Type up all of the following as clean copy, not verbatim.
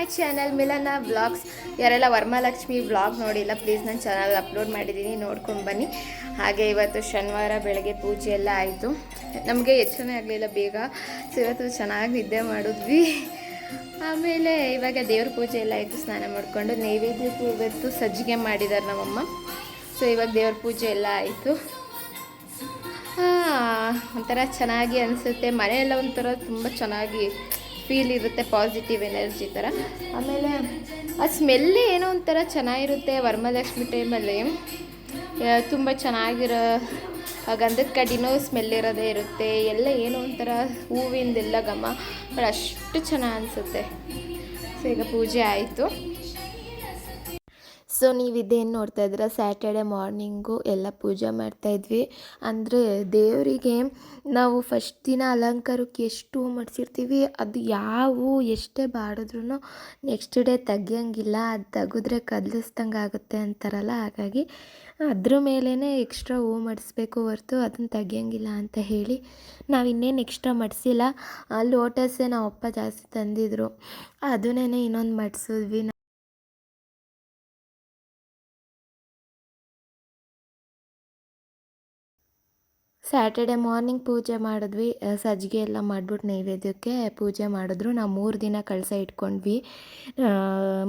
My channel ಮಿಲನ vlogs. ಯಾರೆಲ್ಲ Varamahalakshmi vlog ನೋಡಿಲ್ಲ ಪ್ಲೀಸ್ ನನ್ನ ಚಾನಲ್ ಅಪ್ಲೋಡ್ ಮಾಡಿದ್ದೀನಿ, ನೋಡ್ಕೊಂಡು ಬನ್ನಿ. ಹಾಗೆ ಇವತ್ತು ಶನಿವಾರ ಬೆಳಗ್ಗೆ ಪೂಜೆ ಎಲ್ಲ ಆಯಿತು. ನಮಗೆ ಎಚ್ಚರನೇ ಆಗಲಿಲ್ಲ ಬೇಗ, ಸೊ ಇವತ್ತು ಚೆನ್ನಾಗಿ ನಿದ್ದೆ ಮಾಡಿದ್ವಿ. ಆಮೇಲೆ ಇವಾಗ ದೇವ್ರ ಪೂಜೆ ಎಲ್ಲ ಆಯಿತು, ಸ್ನಾನ ಮಾಡಿಕೊಂಡು ನೈವೇದ್ಯಕ್ಕೂ ಇವತ್ತು ಸಜ್ಜಿಗೆ ಮಾಡಿದ್ದಾರೆ ನಮ್ಮಮ್ಮ. ಸೊ ಇವಾಗ ದೇವ್ರ ಪೂಜೆ ಎಲ್ಲ ಆಯಿತು. ಒಂಥರ ಚೆನ್ನಾಗಿ ಅನಿಸುತ್ತೆ, ಮನೆಯೆಲ್ಲ ಒಂಥರ ತುಂಬ ಚೆನ್ನಾಗಿ ಫೀಲ್ ಇರುತ್ತೆ, ಪಾಸಿಟಿವ್ ಎನರ್ಜಿ ಥರ. ಆಮೇಲೆ ಆ ಸ್ಮೆಲ್ಲೇ ಏನೋ ಒಂಥರ ಚೆನ್ನಾಗಿರುತ್ತೆ. ವರಮಹಾಲಕ್ಷ್ಮಿ ಟೈಮಲ್ಲಿ ತುಂಬ ಚೆನ್ನಾಗಿರೋ ಗಂಧದ ಕಡ್ಡಿನೂ ಸ್ಮೆಲ್ ಇರೋದೇ ಇರುತ್ತೆ, ಎಲ್ಲ ಏನೋ ಒಂಥರ ಹೂವಿಂದೆಲ್ಲ ಘಮ, ಅಷ್ಟು ಚೆನ್ನಾಗಿ ಅನಿಸುತ್ತೆ. ಸೊ ಈಗ ಪೂಜೆ ಆಯಿತು. ಸೊ ನೀವು ಇದೇನು ನೋಡ್ತಾ ಇದ್ದೀರಾ, ಸ್ಯಾಟರ್ಡೆ ಮಾರ್ನಿಂಗು ಎಲ್ಲ ಪೂಜೆ ಮಾಡ್ತಾಯಿದ್ವಿ. ಅಂದರೆ ದೇವರಿಗೆ ನಾವು ಫಸ್ಟ್ ದಿನ ಅಲಂಕಾರಕ್ಕೆ ಎಷ್ಟು ಹೂ ಮಾಡಿಸಿರ್ತೀವಿ, ಅದು ಯಾವ ಎಷ್ಟೇ ಬಾಡಿದ್ರೂ ನೆಕ್ಸ್ಟ್ ಡೇ ತೆಗಿಯೋಂಗಿಲ್ಲ, ಅದು ತೆಗೆದ್ರೆ ಕದಲಿಸ್ದಂಗೆ ಆಗುತ್ತೆ ಅಂತಾರಲ್ಲ. ಹಾಗಾಗಿ ಅದ್ರ ಮೇಲೇ ಎಕ್ಸ್ಟ್ರಾ ಹೂ ಮಾಡಿಸ್ಬೇಕು ಹೊರ್ತು ಅದನ್ನು ತೆಗಿಯೋಂಗಿಲ್ಲ ಅಂತ ಹೇಳಿ ನಾವು ಇನ್ನೇನು ಎಕ್ಸ್ಟ್ರಾ ಮಾಡಿಸಿಲ್ಲ. ಲೋಟಸ್ಸೇ ನಾವು ಅಪ್ಪ ಜಾಸ್ತಿ ತಂದಿದ್ರು, ಅದನ್ನೇ ಇನ್ನೊಂದು ಮಾಡಿಸಿದ್ವಿ. ಸ್ಯಾಟರ್ಡೆ ಮಾರ್ನಿಂಗ್ ಪೂಜೆ ಮಾಡಿದ್ವಿ, ಸಜ್ಜಿಗೆ ಎಲ್ಲ ಮಾಡಿಬಿಟ್ಟು ನೈವೇದ್ಯಕ್ಕೆ ಪೂಜೆ ಮಾಡಿದ್ರು. ನಾವು 3 ದಿನ ಕಳಸ ಇಟ್ಕೊಂಡ್ವಿ,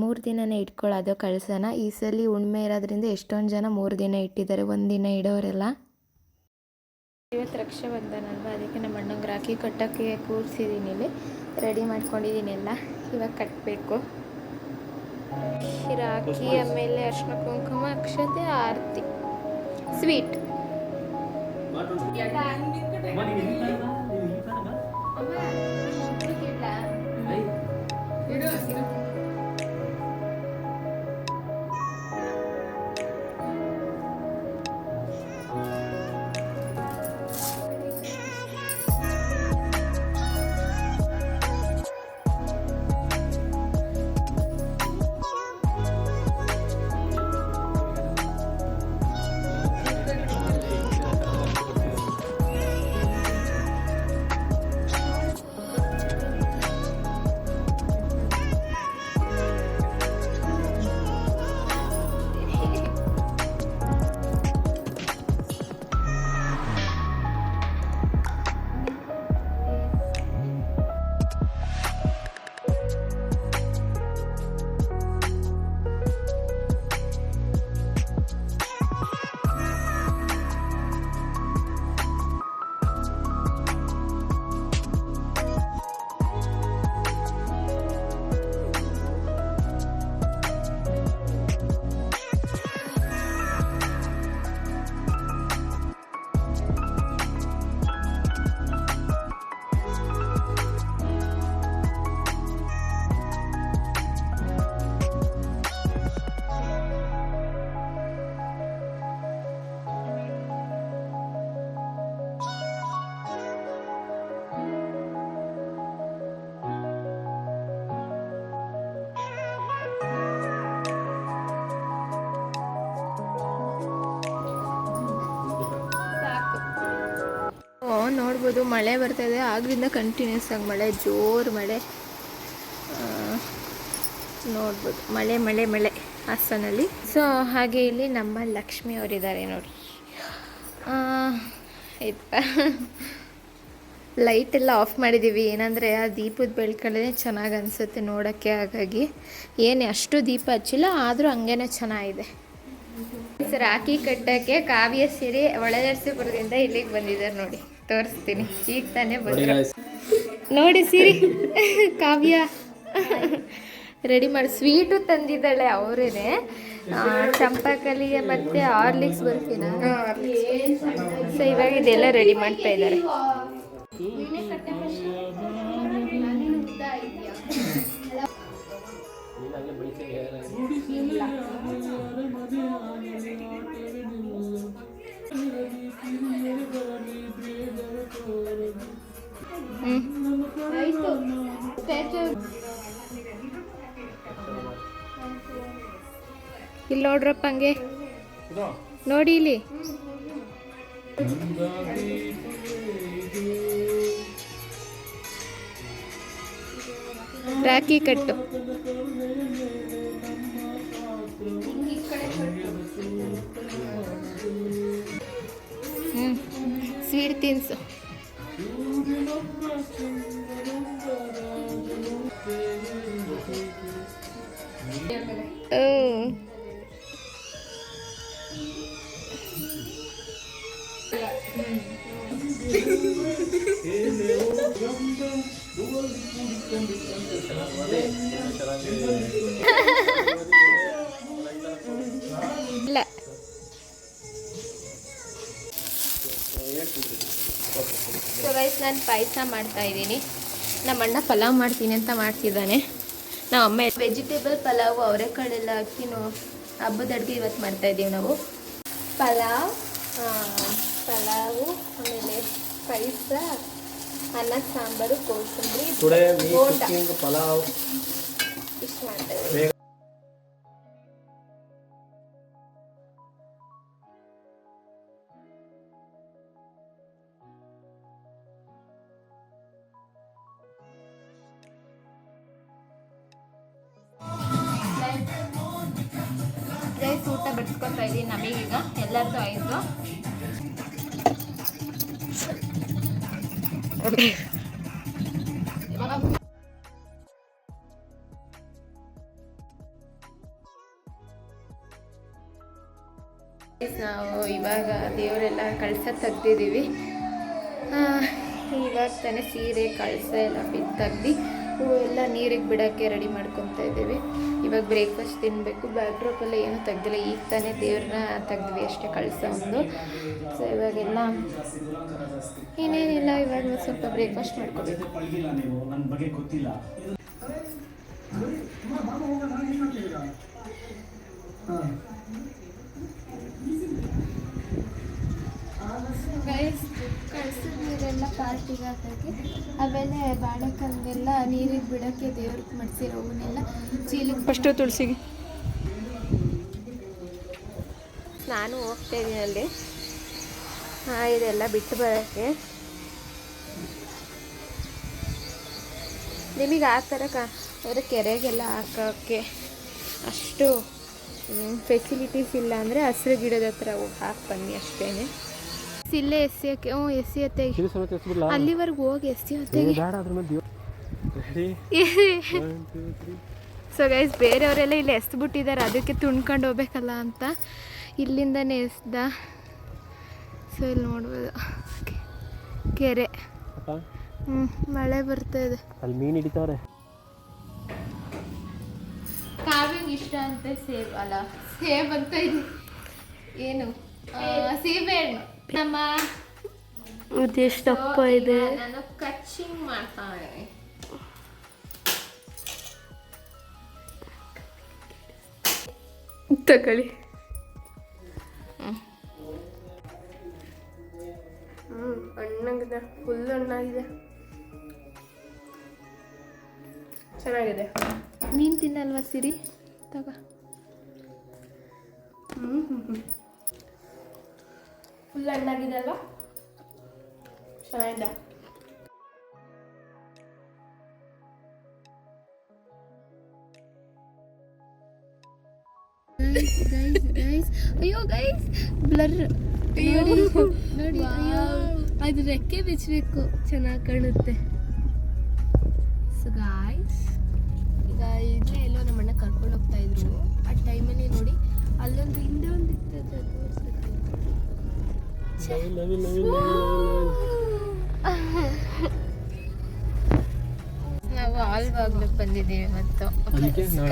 3 ದಿನನೇ ಇಟ್ಕೊಳ್ಳೋದು ಕಳಸನ. ಈ ಸಲ ಹುಣ್ಣಿಮೆ ಇರೋದ್ರಿಂದ ಎಷ್ಟೊಂದು ಜನ 3 ದಿನ ಇಟ್ಟಿದ್ದಾರೆ, 1 ದಿನ ಇಡೋರೆಲ್ಲ. ಇವತ್ತು ರಕ್ಷಾಬಂಧನ ಅಲ್ವಾ, ಅದಕ್ಕೆ ನಮ್ಮ ಅಣ್ಣಂಗೆ ರಾಖಿ ಕಟ್ಟೋಕ್ಕೆ ಕೂರಿಸಿದ್ದೀನಿ, ಇಲ್ಲಿ ರೆಡಿ ಮಾಡ್ಕೊಂಡಿದ್ದೀನಿ ಎಲ್ಲ. ಇವಾಗ ಕಟ್ಟಬೇಕು ರಾಖಿ. ಆಮೇಲೆ ಅರ್ಶಿನ ಕುಂಕುಮ, ಅಕ್ಷತೆ, ಆರತಿ, ಸ್ವೀಟ್. ನೋಡ್ಬೋದು ಮಳೆ ಬರ್ತಾಯಿದೆ, ಆಗ್ಲಿಂದ ಕಂಟಿನ್ಯೂಸ್ ಆಗಿ ಮಳೆ, ಜೋರು ಮಳೆ ನೋಡ್ಬೋದು. ಮಳೆ ಮಳೆ ಮಳೆ ಹಾಸನಲ್ಲಿ. ಸೊ ಹಾಗೆ ಇಲ್ಲಿ ನಮ್ಮ ಲಕ್ಷ್ಮಿ ಅವರಿದ್ದಾರೆ ನೋಡಿ. ಆಯ್ತಾ, ಲೈಟೆಲ್ಲ ಆಫ್ ಮಾಡಿದ್ದೀವಿ, ಏನಂದರೆ ಆ ದೀಪದ ಬೆಳಕಲ್ಲೇ ಚೆನ್ನಾಗಿ ಅನಿಸುತ್ತೆ ನೋಡೋಕ್ಕೆ. ಹಾಗಾಗಿ ಏನು ಅಷ್ಟು ದೀಪ ಹಚ್ಚಿಲ್ಲ, ಆದರೂ ಹಂಗೇನೆ ಚೆನ್ನಾಗಿದೆ. ರಾಖಿ ಕಟ್ಟೋಕ್ಕೆ ಕಾವ್ಯ ಸೀರೆ ಒಳನರಸೀಪುರದಿಂದ ಇಲ್ಲಿಗೆ ಬಂದಿದ್ದಾರೆ ನೋಡಿ, ತೋರಿಸ್ತೀನಿ. ಈಗ ತಾನೇ ಬಂದರು ನೋಡಿ ಸೀರೆ. ಕಾವ್ಯ ರೆಡಿ ಮಾಡಿ ಸ್ವೀಟು ತಂದಿದ್ದಾಳೆ ಅವರೇನೆ, ಚಂಪಾಕಲಿ ಮತ್ತು ಹಾರ್ಲಿಕ್ಸ್ ಬರ್ತೀನ. ಸೊ ಇವಾಗ ಇದೆಲ್ಲ ರೆಡಿ ಮಾಡ್ತಾ ಇದ್ದಾರೆ. ಇಲ್ಲಿ ನೋಡ್ರಪ್ಪ, ಹಂಗೆ ನೋಡಿ ಇಲ್ಲಿ. ರಾಖಿ ಕಟ್ಟು. ಸ್ವೀಟ್ ತಿನ್ಸು. ಇಲ್ಲ ಸೊ ಗೈಸ್ ನಾನು ಪಾಯಸ ಮಾಡ್ತಾಯಿದ್ದೀನಿ. ನಮ್ಮ ಅಣ್ಣ ಪಲಾವ್ ಮಾಡ್ತೀನಿ ಅಂತ ಮಾಡ್ತಿದ್ದಾನೆ. ನಮ್ಮ ಅಮ್ಮ ವೆಜಿಟೇಬಲ್ ಪಲಾವು ಅವರೆಕಾಳೆಲ್ಲ ಹಾಕಿ ಹಬ್ಬದ ಅಡುಗೆ ಇವತ್ತು ಮಾಡ್ತಾಯಿದ್ದೀವಿ ನಾವು. ಪಲಾವು ಆಮೇಲೆ ಪಾಯಸ, ಅನ್ನ ಸಾಂಬಾರು, ಕೋಸಂಬರಿ, ಬೋಂಡ ಇಷ್ಟು ಮಾಡ್ತಾಯಿದ್ದೀವಿ. ರೈಸ್ ಊಟ ಬಿಡಿಸ್ಕೊತಾ ಇದ್ದೀನಿ ನಮಗೀಗ, ಎಲ್ಲರದು ಆಯಿತು. ನಾವು ಇವಾಗ ದೇವರೆಲ್ಲ ಕಳಸ ತೆಗ್ದಿದ್ದೀವಿ. ಇವಾಗ ತಾನೇ ಸೀರೆ ಕಳಸ ಎಲ್ಲ ತೆಗ್ದು ಹೂವೆಲ್ಲ ನೀರಿಗೆ ಬಿಡೋಕ್ಕೆ ರೆಡಿ ಮಾಡ್ಕೊತಾ ಇದ್ದೀವಿ. ಇವಾಗ ಬ್ರೇಕ್ಫಾಸ್ಟ್ ತಿನ್ನಬೇಕು. ಬ್ಯಾಕ್ಡ್ರಾಪೆಲ್ಲ ಏನೂ ತೆಗ್ದಿಲ್ಲ, ಈಗ ತಾನೇ ದೇವ್ರನ್ನ ತೆಗ್ದ್ವಿ ಅಷ್ಟೇ, ಕಳಸ ಒಂದು. ಸೊ ಇವಾಗೆಲ್ಲ ಇನ್ನೇನಿಲ್ಲ, ಇವಾಗ ಸ್ವಲ್ಪ ಬ್ರೇಕ್ಫಾಸ್ಟ್ ಮಾಡ್ಕೋಬೇಕು. ಗೈಸ್ ಕಳ್ಸಿದ ನೀರೆಲ್ಲ ಪಾರ್ಟಿಗೆ ಹಾಕಿ, ಆಮೇಲೆ ಬಾಳೆಕಂದೆಲ್ಲ ನೀರಿಗೆ ಬಿಡೋಕ್ಕೆ ದೇವ್ರಿಗೆ ಮಡಿಸಿರೋವನ್ನೆಲ್ಲ ಚೀಲಿಗೆ ಫಸ್ಟು ತುಳಸಿಗೆ ನಾನು ಹೋಗ್ತಾ ಇದ್ದೀನಿ ಅಲ್ಲಿ. ಇದೆಲ್ಲ ಬಿಟ್ಟು ಬರೋಕ್ಕೆ. ನಿಮಗೆ ಆ ಥರ ಅವರ ಕೆರೆಗೆಲ್ಲ ಹಾಕೋಕ್ಕೆ ಅಷ್ಟು ಫೆಸಿಲಿಟೀಸ್ ಇಲ್ಲ ಅಂದರೆ ಹಸಿರು ಗಿಡದ ಹತ್ರ ಹಾಕಿ ಬನ್ನಿ ಅಷ್ಟೇ. ಇಲ್ಲೇ ಎಸ್ಸಿಯಕ್ಕೆ ಎಸ್ಸಿಯತ್ತೆ, ಅಲ್ಲಿವರೆಗೂ ಹೋಗಿ ಎಸ್ಸಿಯತ್ತೆಗೆ. ಸೊ ಗೈಸ್ ಬೇರೆಯವರೆಲ್ಲ ಇಲ್ಲಿ ಎಸ್ಬಿಟ್ಟಿದ್ದಾರೆ, ಅದಕ್ಕೆ ತುಂಡ್ಕೊಂಡು ಹೋಗ್ಬೇಕಲ್ಲ ಅಂತ ಇಲ್ಲಿಂದನೇ ಎಸ್ದ. ಸೊ ಇಲ್ಲಿ ನೋಡ್ಬೋದು ಕೆರೆ. ಮಳೆ ಬರ್ತಾ ಇದೆ. ಅಲ್ಲಿ ಮೀನು ಹಿಡಿತವ್ರೆ. ಕಾವ್ಯಂಗೆ ಇಷ್ಟ ಅಂತೆ ಸೇಬ್ ಅಲ್ಲ, ಸೇಬ್ ಅಂತ ಇದು ಏನು ಸೀಬೆಹಣ್ಣು. ನಮ್ಮ ಅದೆಷ್ಟಪ್ಪ ಇದೆ. ನಾನು ಕಚ್ಚಿಂಗ್ ಮಾಡ್ತಾ ಇದ್ದೀನಿ. ತಗೊಳ್ಳಿ. ಹಣ್ಣಾಗಿದೆ, ಫುಲ್ ಹಣ್ಣಾಗಿದೆ, ಚೆನ್ನಾಗಿದೆ. ನೀನು ತಿನ್ನಲ್ವಾ ಸಿರಿ? ತಗೋ. ಫುಲ್ ಹಣ್ಣಾಗಿದೆ ಅಲ್ವಾ, ಚೆನ್ನಾಗಿದೆ. ಅಯ್ಯೋ ಗೈಸ್ ಬ್ಲರ್ ನೋಡಿ, ಅದು ರೆಕ್ಕೆ ಬಿಚ್ಚಬೇಕು, ಚೆನ್ನಾಗಿ ಕಾಣುತ್ತೆ. ಸೊ ಗಾಯ್ಸ್ ಈಗ ಇಲ್ಲೇ ಎಲ್ಲೋ ನಮ್ಮಣ್ಣ ಕರ್ಕೊಂಡು ಹೋಗ್ತಾ ಇದ್ರು. ಆ ಟೈಮಲ್ಲಿ ನೋಡಿ ಅಲ್ಲೊಂದು ಹಿಂದೆ ಒಂದು ಇರ್ತದೆ, ನಾವು ಆಲ್ವಾಗ್ಲೂ ಬಂದಿದ್ದೀವಿ ಮತ್ತು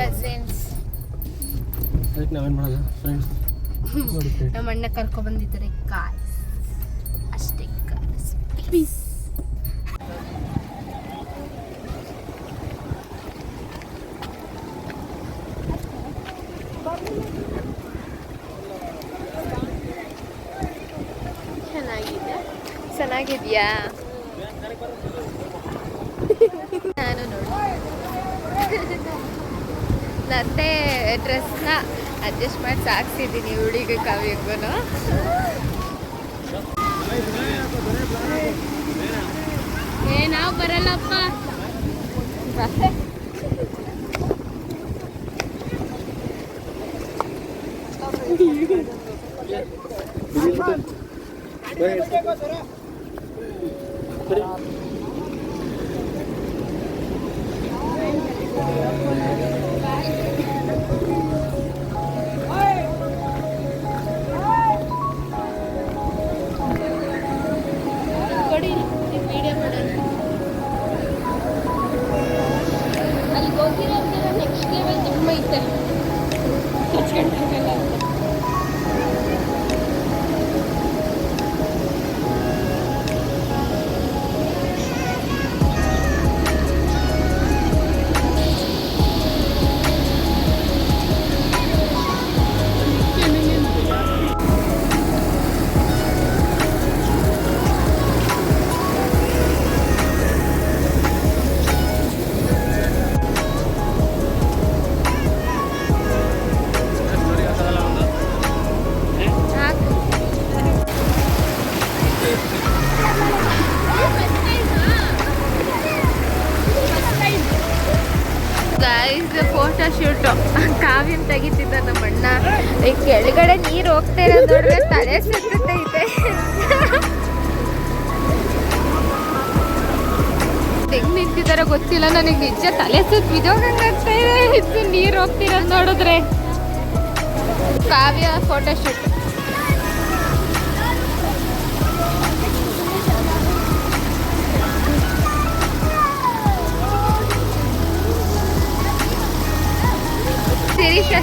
ಕಸಿನ್ಸ್. ನಮ್ಮ ಅಣ್ಣ ಕರ್ಕೊ ಬಂದಿದ್ದಾರೆ ಗಾಯ್ಸ್, ಅಷ್ಟೇ ಗಾಯ್ಸ್. ಪೀಸ್. ಚೆನ್ನಾಗಿದ್ಯಾ? ನಾನು ನೋಡಿ ನನ್ನೇ ಡ್ರೆಸ್ನ ಅಡ್ಜಸ್ಟ್ ಮಾಡಿ ಸಾಕ್ಸಿದ್ದೀನಿ ಹುಡುಗಿ ಕಾವ್ಯಕ್ಕೂ. ನಾವು ಬರಲ್ಲಪ್ಪ. ಫೋಟೋ ಶೂಟು ಕಾವ್ಯನ್ ತೆಗಿತಿದ್ದ ನಮ್ಮ ಅಣ್ಣ. ಈ ಕೆಳಗಡೆ ನೀರು ಹೋಗ್ತಾ ಇರೋದು ನೋಡ್ರೆ ತಲೆ ಸುತ್ತೈತೆ. ಹೆಂಗ್ ನಿಂತಿದಾರ ಗೊತ್ತಿಲ್ಲ ನನಗೆ, ನಿಜ ತಲೆ ಸುತ್ತ ಬಿದೋಗಂಗಾಗ್ತಾ ಇದೆ ನೀರು ಹೋಗ್ತಿರೋದು ನೋಡಿದ್ರೆ. ಕಾವ್ಯ ಫೋಟೋ ಶೂಟ್.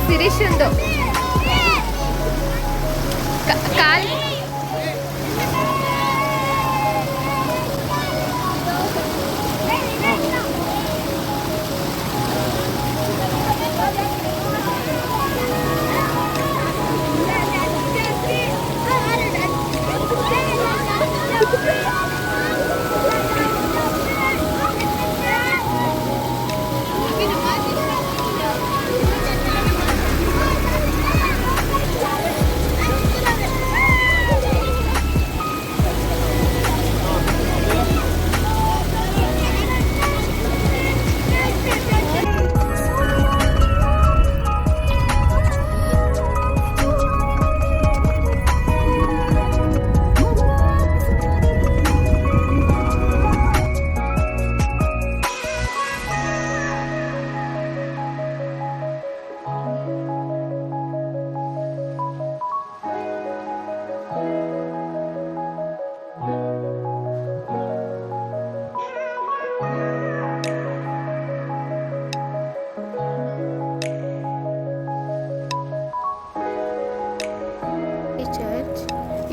ಸಿರೀಶಂದು ಕಾಲ್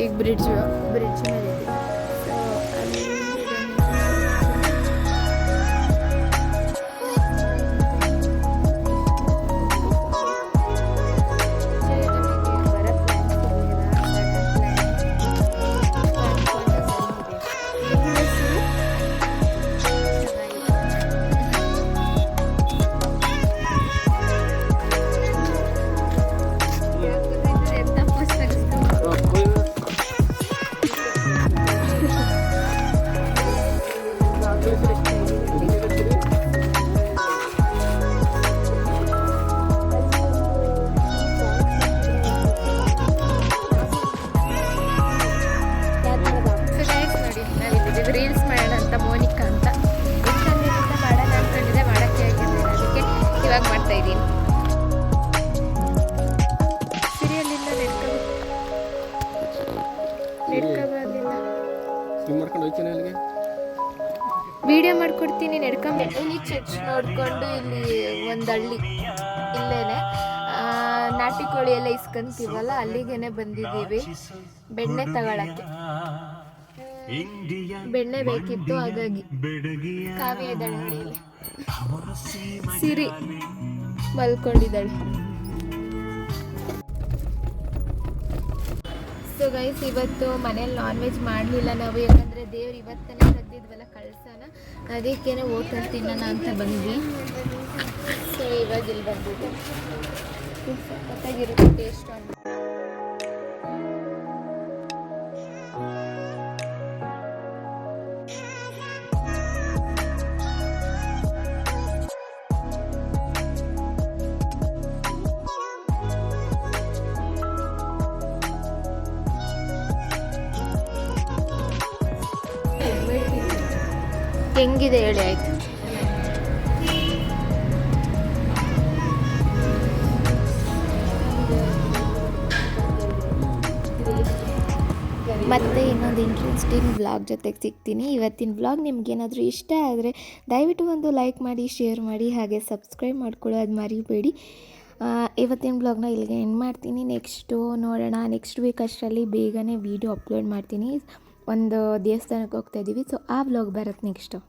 एक ब्रिज में रहती तो ರೀಲ್ಸ್ ಮಾಡೋಣ ಅಂತ ಮೋನಿಕಾ ಅಂತ ಇಷ್ಟೊಂದಿನಿಂದ ಮಾಡೋಣ ಅಂದ್ಕೊಂಡಿದ್ದೆ, ಮಾಡೋಕ್ಕೆ ಆಗಿರಲಿಲ್ಲ. ಅದಕ್ಕೆ ಇವಾಗ ಮಾಡ್ತಾ ಇದ್ದೀನಿ. ಸೀರಿಯಲಿಂದ ವಿಡಿಯೋ ಮಾಡ್ಕೊಡ್ತೀನಿ. ನೆಡ್ಕೊಂಬೇಕು ಈ ಚರ್ಚ್ ನೋಡ್ಕೊಂಡು ಇಲ್ಲಿ ಒಂದು ಹಳ್ಳಿ ಇಲ್ಲೇನೆ ನಾಟಿ ಕೋಳಿ ಎಲ್ಲ ಇಸ್ಕೊಂತೀವಲ್ಲ ಅಲ್ಲಿಗೇನೆ ಬಂದಿದ್ದೀವಿ ಬೆಣ್ಣೆ ತಗೊಳಕ್ಕೆ. ಬೆಣ್ಣೆ ಬೇಕಿತ್ತು, ಹಾಗಾಗಿ ಕಾವ್ಯ ಇದ್ದಾಳೆ ನೋಡಿ ಇಲ್ಲಿ. ಸಿರಿ ಮಲ್ಕೊಂಡಿದ್ದಾಳೆ. ಸೊ ಗೈಸ್, ಇವತ್ತು ಮನೇಲಿ ನಾನ್ ವೆಜ್ ಮಾಡಲಿಲ್ಲ ನಾವು, ಯಾಕಂದರೆ ದೇವ್ರು ಇವತ್ತನೇ ತೆಗ್ದಿದ್ವಲ್ಲ ಕಳ್ಸೋಣ, ಅದಕ್ಕೇನೆ ಹೋಟೆಲ್ ತಿನ್ನೋಣ ಅಂತ ಬಂದ್ವಿ. ಸೊ ಇವಾಗ ಇಲ್ಲಿ ಬಂದಿದ್ದೆ, ಸಖತ್ತಾಗಿರುತ್ತೆ ಟೇಸ್ಟ್ ಅಂತ. ಹೆಂಗಿದೆ ಹೇಳಿ ಆಯಿತು. ಮತ್ತು ಇನ್ನೊಂದು ಇಂಟ್ರೆಸ್ಟಿಂಗ್ ವ್ಲಾಗ್ ಜೊತೆಗೆ ಸಿಗ್ತೀನಿ. ಇವತ್ತಿನ ವ್ಲಾಗ್ ನಿಮ್ಗೇನಾದರೂ ಇಷ್ಟ ಆದರೆ ದಯವಿಟ್ಟು ಒಂದು ಲೈಕ್ ಮಾಡಿ, ಶೇರ್ ಮಾಡಿ, ಹಾಗೆ ಸಬ್ಸ್ಕ್ರೈಬ್ ಮಾಡ್ಕೊಳ್ಳೋದು ಮರಿಬೇಡಿ. ಇವತ್ತಿನ ಬ್ಲಾಗ್ನ ಇಲ್ಲಿಗೆ ಎಂಡ್ ಮಾಡ್ತೀನಿ. ನೆಕ್ಸ್ಟು ನೋಡೋಣ, ನೆಕ್ಸ್ಟ್ ವೀಕ್ ಅಷ್ಟರಲ್ಲಿ ಬೇಗನೆ ವೀಡಿಯೋ ಅಪ್ಲೋಡ್ ಮಾಡ್ತೀನಿ. ಒಂದು ದೇವಸ್ಥಾನಕ್ಕೆ ಹೋಗ್ತಾಯಿದ್ದೀವಿ, ಸೊ ಆ ವ್ಲಾಗ್ ಬರುತ್ತೆ ನೆಕ್ಸ್ಟು.